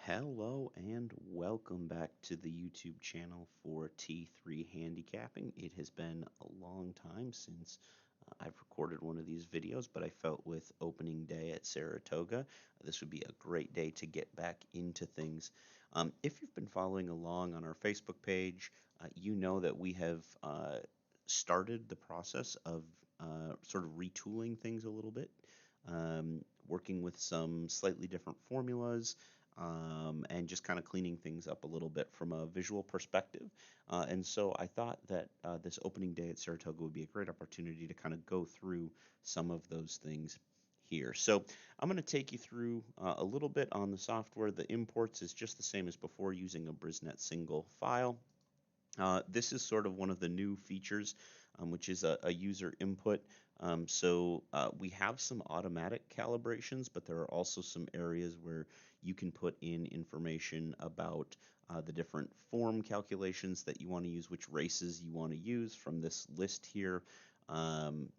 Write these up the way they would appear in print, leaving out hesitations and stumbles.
Hello and welcome back to the YouTube channel for T3 Handicapping. It has been a long time since I've recorded one of these videos, but I felt with opening day at Saratoga, this would be a great day to get back into things. If you've been following along on our Facebook page, you know that we have started the process of sort of retooling things a little bit, working with some slightly different formulas, and just kind of cleaning things up a little bit from a visual perspective. And so I thought that this opening day at Saratoga would be a great opportunity to kind of go through some of those things here. So I'm going to take you through a little bit on the software. The imports is just the same as before, using a BrisNet single file. This is sort of one of the new features, which is a user input. So we have some automatic calibrations, but there are also some areas where you can put in information about the different form calculations that you want to use, which races you want to use from this list here. Um,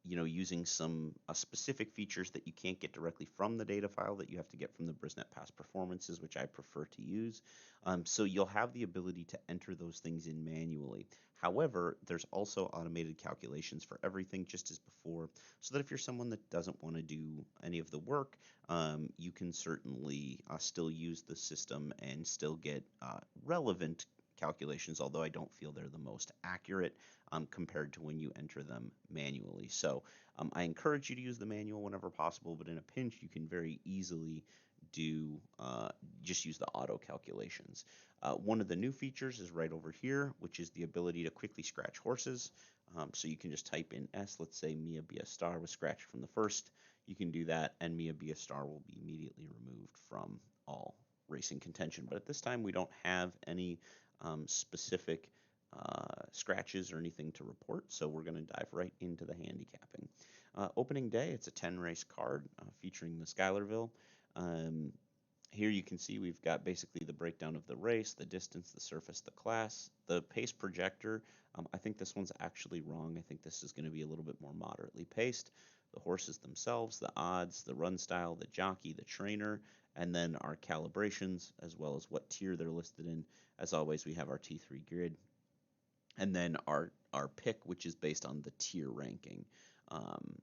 using some specific features that you can't get directly from the data file that you have to get from the BrisNet past performances, which I prefer to use. So you'll have the ability to enter those things in manually. However, there's also automated calculations for everything, just as before, so that if you're someone that doesn't want to do any of the work, you can certainly still use the system and still get relevant calculations, although I don't feel they're the most accurate compared to when you enter them manually. So I encourage you to use the manual whenever possible, but in a pinch, you can very easily do just use the auto calculations. One of the new features is right over here, which is the ability to quickly scratch horses. So you can just type in S, let's say Mia be a star was scratched from the first. You can do that, and Mia be a star will be immediately removed from all racing contention. But at this time, we don't have any specific scratches or anything to report, so we're going to dive right into the handicapping. Opening day, it's a 10 race card featuring the Schuylerville. Um, Here you can see we've got basically the breakdown of the race, the distance, the surface, the class, the pace projector. I think this one's actually wrong. I think this is going to be a little bit more moderately paced. The horses themselves, the odds, the run style, the jockey, the trainer, and then our calibrations, as well as what tier they're listed in. As always, we have our T3 grid, and then our pick, which is based on the tier ranking. Um,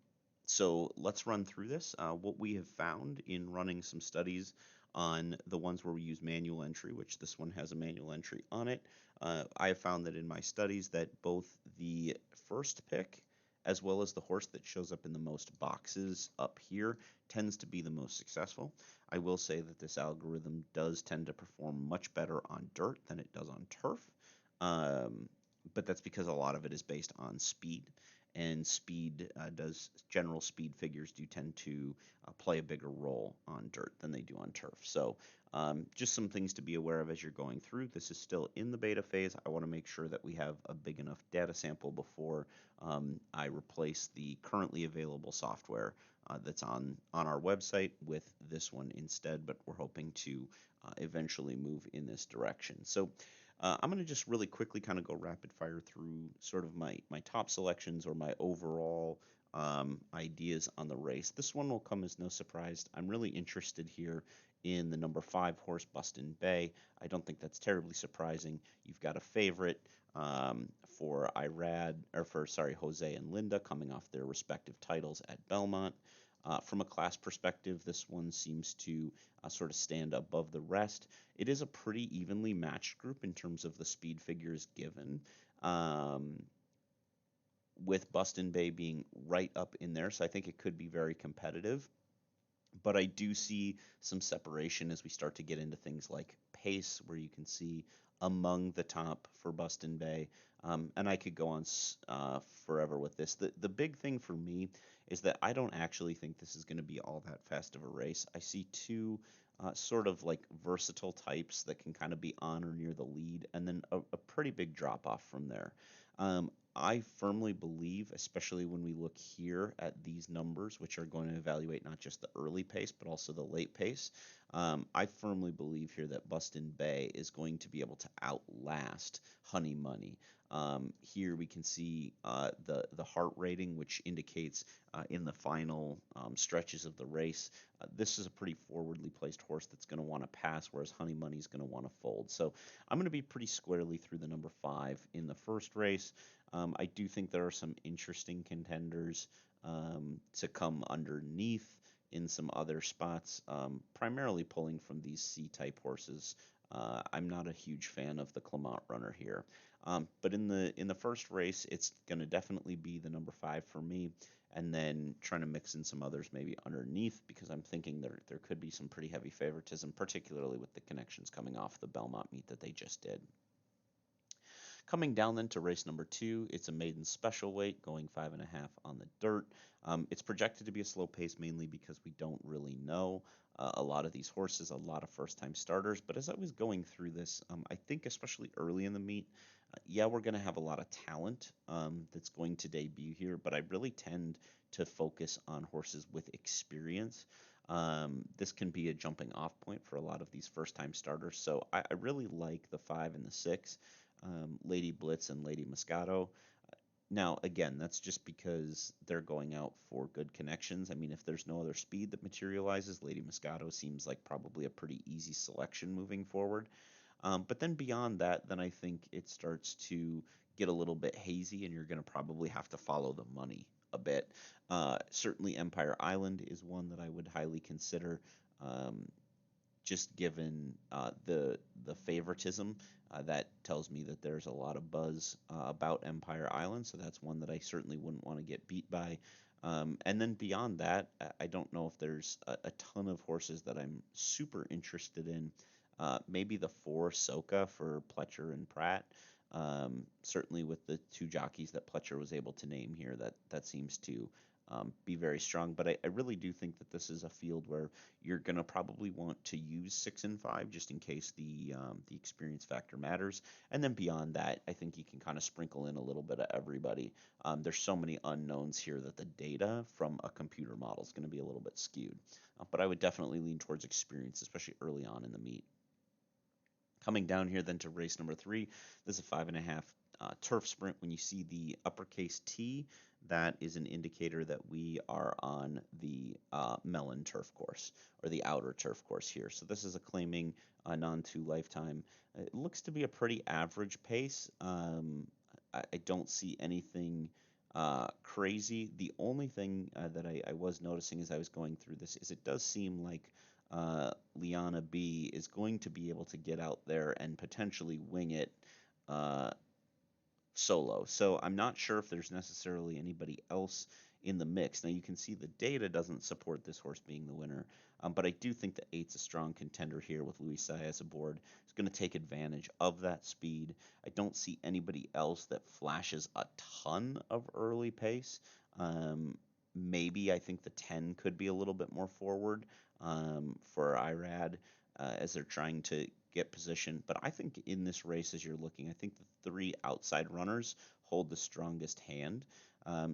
so let's run through this. What we have found in running some studies on the ones where we use manual entry, which this one has a manual entry on it, I have found that in my studies that both the first pick as well as the horse that shows up in the most boxes up here tends to be the most successful. I will say that this algorithm does tend to perform much better on dirt than it does on turf. Um, but that's because a lot of it is based on speed, and general speed figures do tend to play a bigger role on dirt than they do on turf. So just some things to be aware of as you're going through. This is still in the beta phase. I want to make sure that we have a big enough data sample before I replace the currently available software that's on our website with this one instead, but we're hoping to eventually move in this direction. So I'm going to just really quickly kind of go rapid fire through sort of my top selections or my overall ideas on the race. This one will come as no surprise. I'm really interested here in the number 5 horse, Buston Bay. I don't think that's terribly surprising. You've got a favorite for Jose and Linda coming off their respective titles at Belmont. From a class perspective, this one seems to sort of stand above the rest. It is a pretty evenly matched group in terms of the speed figures given, with Buston Bay being right up in there, so I think it could be very competitive. But I do see some separation as we start to get into things like pace, where you can see among the top for Buston Bay. And I could go on forever with this. The big thing for me is that I don't actually think this is going to be all that fast of a race. I see two sort of like versatile types that can kind of be on or near the lead, and then a pretty big drop off from there. I firmly believe, especially when we look here at these numbers, which are going to evaluate not just the early pace, but also the late pace, I firmly believe here that Buston Bay is going to be able to outlast Honey Money. Here we can see the heart rating, which indicates in the final stretches of the race, this is a pretty forwardly placed horse that's going to want to pass, whereas Honey Money is going to want to fold. So I'm going to be pretty squarely through the number 5 in the first race. I do think there are some interesting contenders to come underneath in some other spots, primarily pulling from these C-type horses. I'm not a huge fan of the Clement runner here. But in the first race, it's going to definitely be the number 5 for me, and then trying to mix in some others maybe underneath, because I'm thinking there could be some pretty heavy favoritism, particularly with the connections coming off the Belmont meet that they just did. Coming down then to race number 2, it's a maiden special weight going 5.5 on the dirt. It's projected to be a slow pace mainly because we don't really know a lot of these horses, a lot of first-time starters. But as I was going through this, I think especially early in the meet, yeah, we're going to have a lot of talent that's going to debut here, but I really tend to focus on horses with experience. This can be a jumping off point for a lot of these first-time starters. So I really like the 5 and the 6, Lady Blitz and Lady Moscato. Now, again, that's just because they're going out for good connections. I mean, if there's no other speed that materializes, Lady Moscato seems like probably a pretty easy selection moving forward. But then beyond that, then I think it starts to get a little bit hazy, and you're going to probably have to follow the money a bit. Certainly, Empire Island is one that I would highly consider. Just given the favoritism, that tells me that there's a lot of buzz about Empire Island, so that's one that I certainly wouldn't want to get beat by. And then beyond that, I don't know if there's a ton of horses that I'm super interested in. Maybe the 4 Soka for Pletcher and Pratt. Certainly with the 2 jockeys that Pletcher was able to name here, that seems to be very strong. But I really do think that this is a field where you're going to probably want to use 6 and 5 just in case the experience factor matters. And then beyond that, I think you can kind of sprinkle in a little bit of everybody. There's so many unknowns here that the data from a computer model is going to be a little bit skewed. But I would definitely lean towards experience, especially early on in the meet. Coming down here then to race number 3, this is a 5.5 turf sprint. When you see the uppercase T, that is an indicator that we are on the Mellon turf course, or the outer turf course here. So this is a claiming non-2 lifetime. It looks to be a pretty average pace. I don't see anything crazy. The only thing that I was noticing as I was going through this is it does seem like Liana B is going to be able to get out there and potentially wing it uh, solo. So I'm not sure if there's necessarily anybody else in the mix. Now you can see the data doesn't support this horse being the winner, but I do think that 8's a strong contender here with Luis Saez aboard. He's going to take advantage of that speed. I don't see anybody else that flashes a ton of early pace. Maybe I think the 10 could be a little bit more forward for Irad as they're trying to get position. But I think in this race, as you're looking, I think the 3 outside runners hold the strongest hand.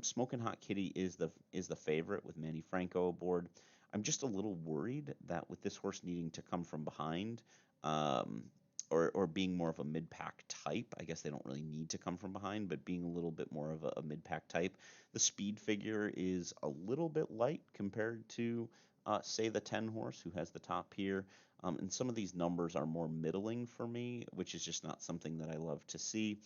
Smokin' Hot Kitty is the favorite with Manny Franco aboard. I'm just a little worried that with this horse needing to come from behind, um, or being more of a mid-pack type, I guess they don't really need to come from behind, but being a little bit more of a mid-pack type, the speed figure is a little bit light compared to, say, the 10 horse who has the top here. And some of these numbers are more middling for me, which is just not something that I love to see.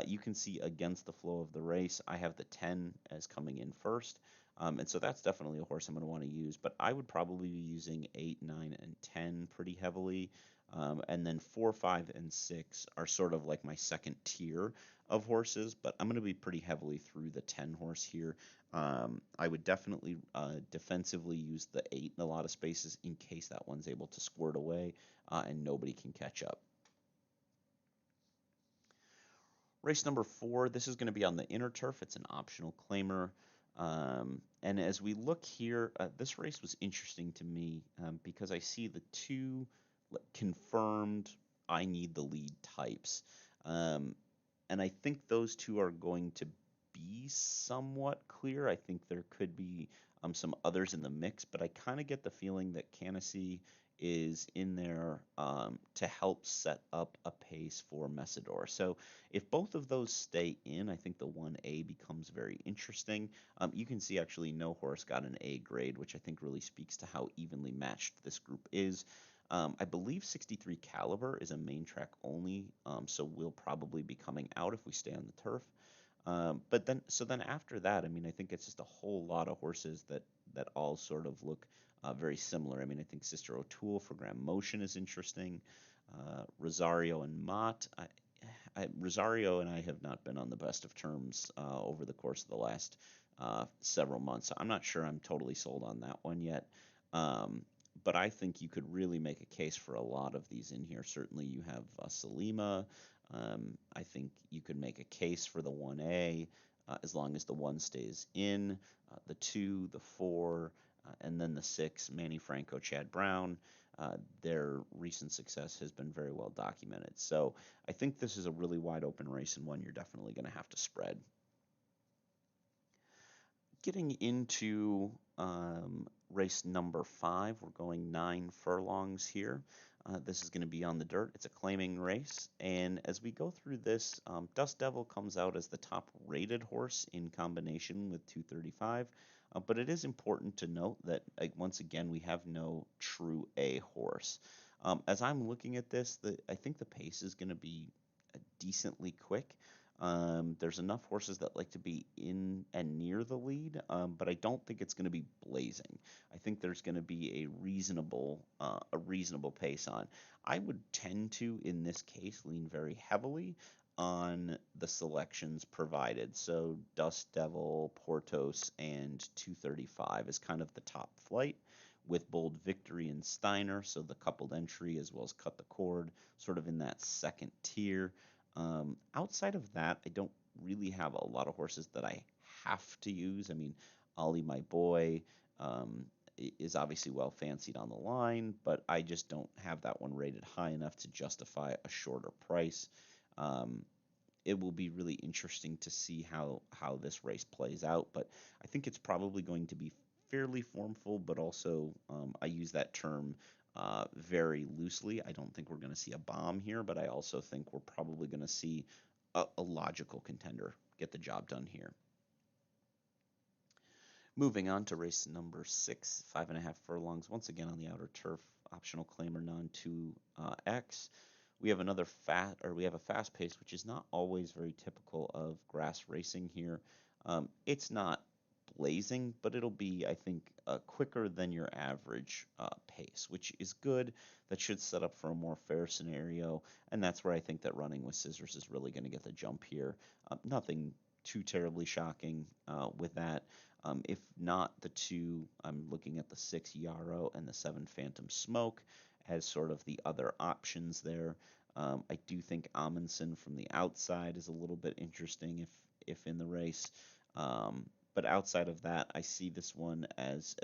You can see against the flow of the race, I have the 10 as coming in first. And so that's definitely a horse I'm going to want to use. But I would probably be using 8, 9, and 10 pretty heavily. And then 4, 5, and 6 are sort of like my second tier of horses, but I'm going to be pretty heavily through the 10 horse here. I would definitely defensively use the 8 in a lot of spaces in case that one's able to squirt away and nobody can catch up. Race number 4, this is going to be on the inner turf. It's an optional claimer. And as we look here, this race was interesting to me because I see the 2 confirmed I need the lead types. And I think those 2 are going to be somewhat clear. I think there could be some others in the mix, but I kind of get the feeling that Canassie is in there to help set up a pace for Messidor. So if both of those stay in, I think the 1A becomes very interesting. You can see actually no horse got an A grade, which I think really speaks to how evenly matched this group is. I believe 63 Caliber is a main track only, so we'll probably be coming out if we stay on the turf. But then after that, I mean, I think it's just a whole lot of horses that all sort of look very similar. I mean, I think Sister O'Toole for Grand Motion is interesting. Rosario and Mott. Rosario and I have not been on the best of terms over the course of the last several months. I'm not sure I'm totally sold on that one yet. Um, but I think you could really make a case for a lot of these in here. Certainly, you have Salima. I think you could make a case for the 1A as long as the 1 stays in, the 2, the 4, and then the 6, Manny Franco, Chad Brown. Their recent success has been very well documented. So I think this is a really wide open race and one you're definitely going to have to spread. Getting into race number 5, we're going 9 furlongs here. This is going to be on the dirt. It's a claiming race, and as we go through this, Dust Devil comes out as the top rated horse in combination with 235. But it is important to note that once again we have no true A horse. As I'm looking at this, I think the pace is going to be decently quick. There's enough horses that like to be in and near the lead, but I don't think it's going to be blazing. I think there's going to be a reasonable pace on. I would tend to, in this case, lean very heavily on the selections provided. So Dust Devil, Portos, and 235 is kind of the top flight, with Bold Victory and Steiner, so the coupled entry as well as Cut the Cord, sort of in that second tier. Outside of that, I don't really have a lot of horses that I have to use. I mean, Ollie, my boy, um, is obviously well fancied on the line, but I just don't have that one rated high enough to justify a shorter price. Um, it will be really interesting to see how this race plays out, but I think it's probably going to be fairly formful, but also I use that term very loosely. I don't think we're going to see a bomb here, but I also think we're probably going to see a logical contender get the job done here. Moving on to race number 6, 5.5 furlongs, once again on the outer turf, optional claimer non 2X. We have we have a fast pace, which is not always very typical of grass racing here. It's not blazing, but it'll be, I think, quicker than your average pace, which is good. That should set up for a more fair scenario, and that's where I think that running with scissors is really going to get the jump here. Nothing too terribly shocking with that. If not the 2, I'm looking at the 6 Yarrow and the 7 Phantom Smoke as sort of the other options there. I do think Amundsen from the outside is a little bit interesting if in the race. But outside of that, I see this one as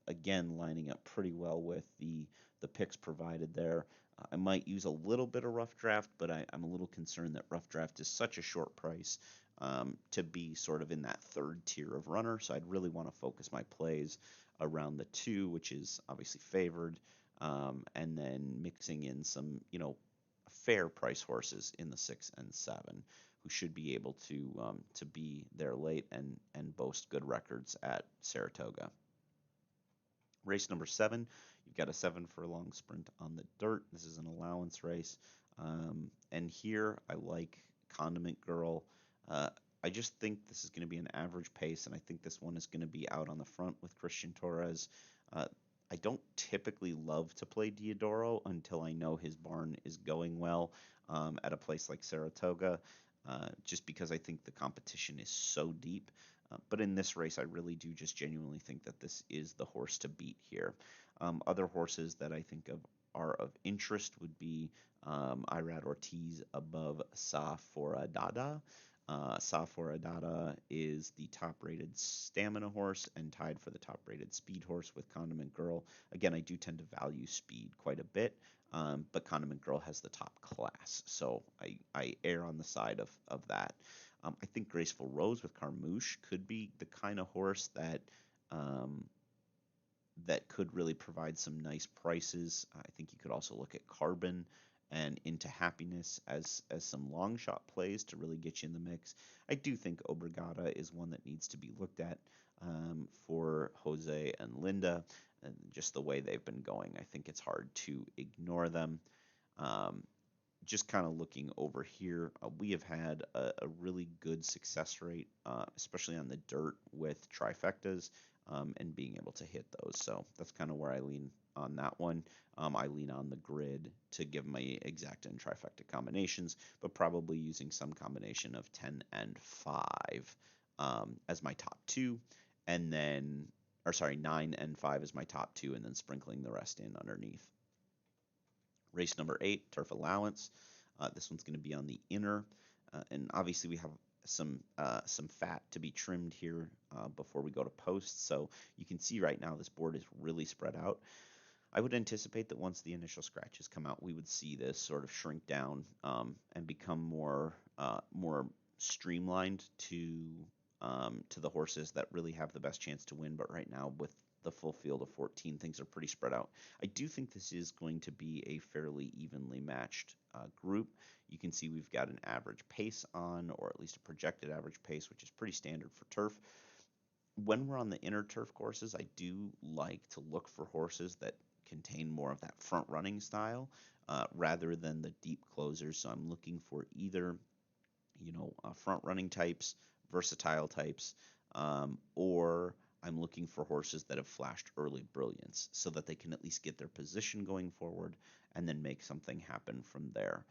again lining up pretty well with the picks provided there. I might use a little bit of rough draft, but I'm a little concerned that rough draft is such a short price to be sort of in that third tier of runner. So I'd really want to focus my plays around the 2, which is obviously favored, and then mixing in some, fair price horses in the 6 and 7 who should be able to be there late and boast good records at Saratoga. Race number 7, you've got a 7 furlong sprint on the dirt. This is an allowance race. And here I like Condiment Girl. I just think this is going to be an average pace, and I think this one is going to be out on the front with Christian Torres. I don't typically love to play Diodoro until I know his barn is going well at a place like Saratoga, just because I think the competition is so deep. But in this race, I really do just genuinely think that this is the horse to beat here. Other horses that I think are of interest would be Irad Ortiz above Sa for Dada. Sa for Dada is the top-rated stamina horse and tied for the top-rated speed horse with Condiment Girl. Again, I do tend to value speed quite a bit, but Condiment Girl has the top class, so I err on the side of that. I think Graceful Rose with Carmouche could be the kind of horse that um, that could really provide some nice prices. I think you could also look at Carbon and Into Happiness as some long shot plays to really get you in the mix. I do think Obrigada is one that needs to be looked at for Jose and Linda, and just the way they've been going. I think it's hard to ignore them. Um, just kind of looking over here, we have had a really good success rate, especially on the dirt with trifectas and being able to hit those. So that's kind of where I lean on that one. I lean on the grid to give my exact and trifecta combinations, but probably using some combination of 10 and 5 as my top two, and then, or sorry, 9 and 5 as my top two, and then sprinkling the rest in underneath. Race number 8, turf allowance. This one's going to be on the inner, and obviously we have some fat to be trimmed here before we go to post. So you can see right now this board is really spread out. I would anticipate that once the initial scratches come out, we would see this sort of shrink down and become more streamlined to the horses that really have the best chance to win. But right now, with the full field of 14, things are pretty spread out. I do think this is going to be a fairly evenly matched group. You can see we've got an average pace on, or at least a projected average pace, which is pretty standard for turf. When we're on the inner turf courses, I do like to look for horses that contain more of that front running style rather than the deep closers. So I'm looking for either front running types, versatile types, or I'm looking for horses that have flashed early brilliance so that they can at least get their position going forward and then make something happen from there.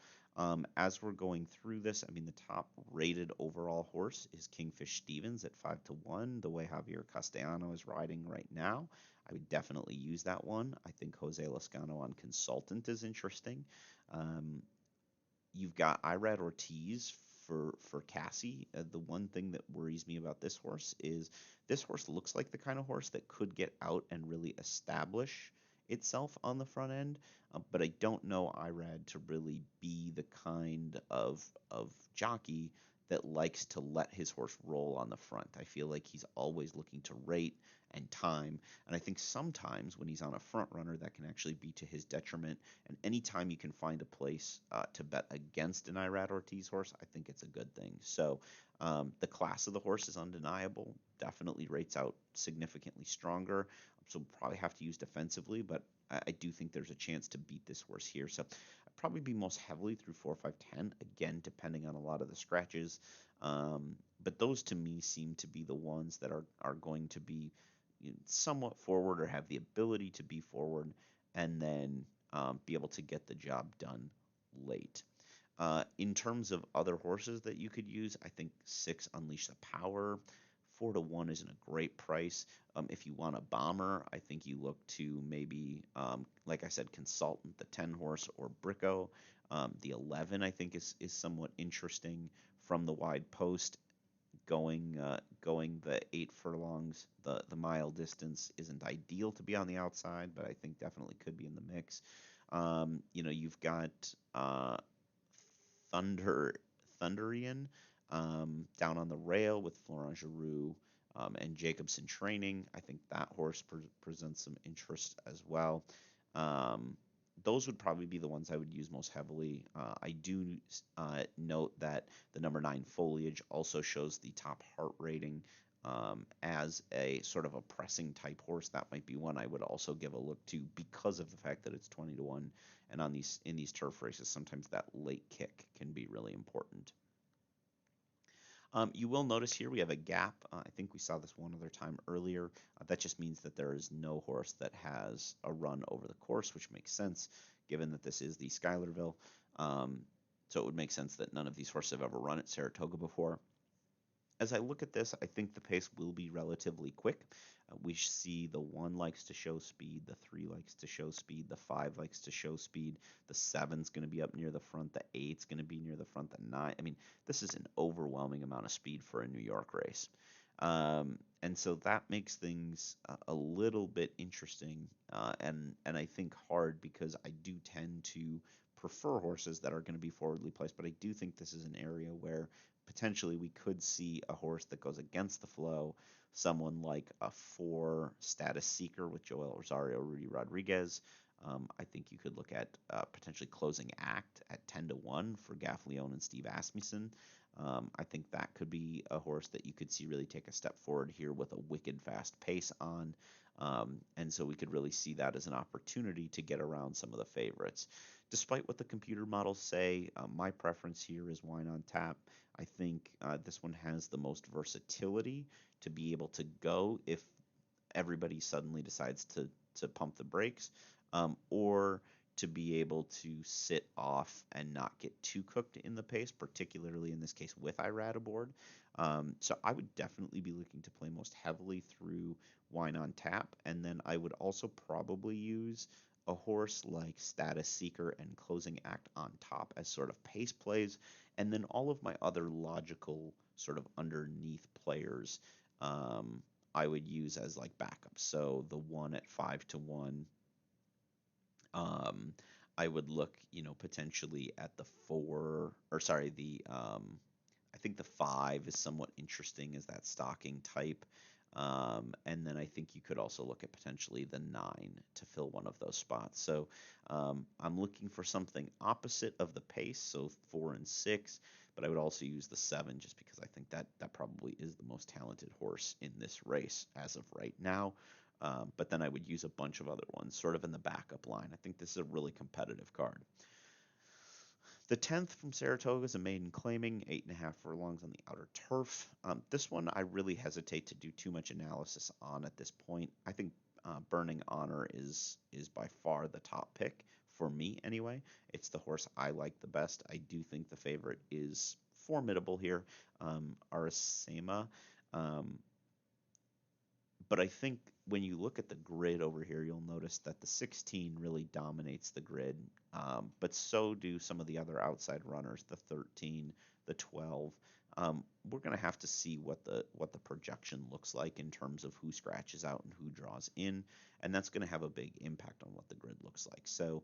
As we're going through this, I mean, the top rated overall horse is Kingfish Stevens at 5-1, the way Javier Castellano is riding right now. I would definitely use that one. I think Jose Lascano on Consultant is interesting. Um, You've got Irad Ortiz for Cassie. The one thing that worries me about this horse is this horse looks like the kind of horse that could get out and really establish itself on the front end, but I don't know Irad to really be the kind of jockey that likes to let his horse roll on the front. I feel like he's always looking to rate and time, and I think sometimes when he's on a front runner, that can actually be to his detriment. And anytime you can find a place to bet against an Irad Ortiz horse, I think it's a good thing. So the class of the horse is undeniable. Definitely rates out significantly stronger. So we'll probably have to use defensively, but I do think there's a chance to beat this horse here. So I'd probably be most heavily through 4, 5, 10, again, depending on a lot of the scratches. But those to me seem to be the ones that are going to be somewhat forward or have the ability to be forward, and then be able to get the job done late. In terms of other horses that you could use, I think 6 Unleash the Power. 4-1 isn't a great price. If you want a bomber, I think you look to maybe, like I said, Consultant, the 10 horse, or Bricko. The 11, I think, is somewhat interesting from the wide post. Going the 8 furlongs, the mile distance isn't ideal to be on the outside, but I think definitely could be in the mix. You've got Thunder Thunderian down on the rail with Florent Giroux and Jacobson training. I think that horse presents some interest as well. Um, those would probably be the ones I would use most heavily. I do note that the number 9 Foliage also shows the top heart rating as a sort of a pressing type horse. That might be one I would also give a look to because of the fact that it's 20-1, and in these turf races, sometimes that late kick can be really important. You will notice here we have a gap. I think we saw this one other time earlier. That just means that there is no horse that has a run over the course, which makes sense given that this is the Schuylerville. So it would make sense that none of these horses have ever run at Saratoga before. As I look at this, I think the pace will be relatively quick. We see the 1 likes to show speed, the 3 likes to show speed, the 5 likes to show speed, the 7's going to be up near the front, the 8's going to be near the front, the 9. I mean, this is an overwhelming amount of speed for a New York race. And so that makes things a little bit interesting and I think hard, because I do tend to prefer horses that are going to be forwardly placed, but I do think this is an area where potentially we could see a horse that goes against the flow, someone like a 4 Status Seeker with Joel Rosario, Rudy Rodriguez. I think you could look at potentially Closing Act at 10-1 for Gaff Leone and Steve Asmussen. I think that could be a horse that you could see really take a step forward here with a wicked fast pace on. And so we could really see that as an opportunity to get around some of the favorites. Despite what the computer models say, my preference here is Wine on Tap. I think this one has the most versatility to be able to go if everybody suddenly decides to pump the brakes, or to be able to sit off and not get too cooked in the pace, particularly in this case with Irad aboard. So I would definitely be looking to play most heavily through Wine on Tap, and then I would also probably use a horse like Status Seeker and Closing Act on top as sort of pace plays, and then all of my other logical sort of underneath players um, I would use as like backups. So the one at 5-1, um, I would look, potentially at the four, or sorry, I think the 5 is somewhat interesting as that stocking type. And then I think you could also look at potentially the 9 to fill one of those spots. So I'm looking for something opposite of the pace, so 4 and 6, but I would also use the 7 just because I think that probably is the most talented horse in this race as of right now. But then I would use a bunch of other ones sort of in the backup line. I think this is a really competitive card. The 10th from Saratoga is a maiden claiming, 8.5 furlongs on the outer turf. This one I really hesitate to do too much analysis on at this point. I think Burning Honor is by far the top pick for me anyway. It's the horse I like the best. I do think the favorite is formidable here, Arasema. Um, but I think when you look at the grid over here, you'll notice that the 16 really dominates the grid, but so do some of the other outside runners, the 13, the 12. We're going to have to see what the projection looks like in terms of who scratches out and who draws in, and that's going to have a big impact on what the grid looks like. So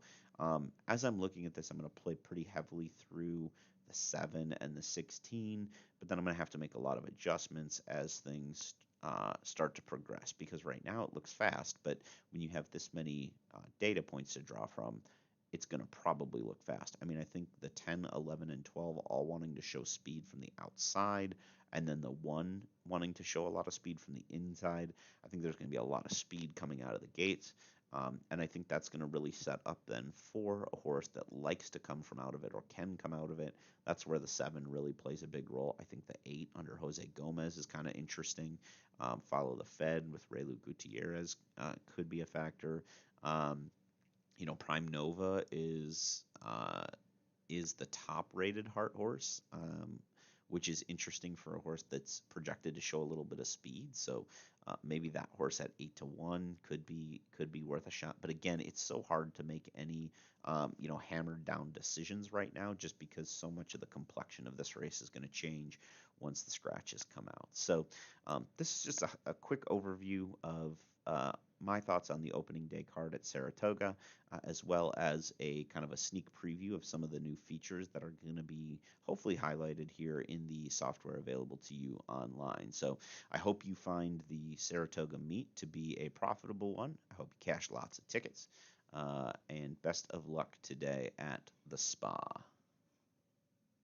as I'm looking at this, I'm going to play pretty heavily through the 7 and the 16, but then I'm going to have to make a lot of adjustments as things start to progress, because right now it looks fast, but when you have this many data points to draw from, it's going to probably look fast. I mean, I think the 10, 11, and 12 all wanting to show speed from the outside, and then the 1 wanting to show a lot of speed from the inside. I think there's going to be a lot of speed coming out of the gates. And I think that's going to really set up then for a horse that likes to come from out of it or can come out of it. That's where the 7 really plays a big role. I think the 8 under Jose Gomez is kind of interesting. Follow the Fed with Reylu Gutierrez could be a factor. Prime Nova is the top rated Heart horse, which is interesting for a horse that's projected to show a little bit of speed. So maybe that horse at 8-1 could be worth a shot. But again, it's so hard to make any hammered down decisions right now, just because so much of the complexion of this race is going to change once the scratches come out. So this is just a quick overview of my thoughts on the opening day card at Saratoga, as well as a kind of a sneak preview of some of the new features that are going to be hopefully highlighted here in the software available to you online. So I hope you find the Saratoga meet to be a profitable one. I hope you cash lots of tickets, and best of luck today at the spa.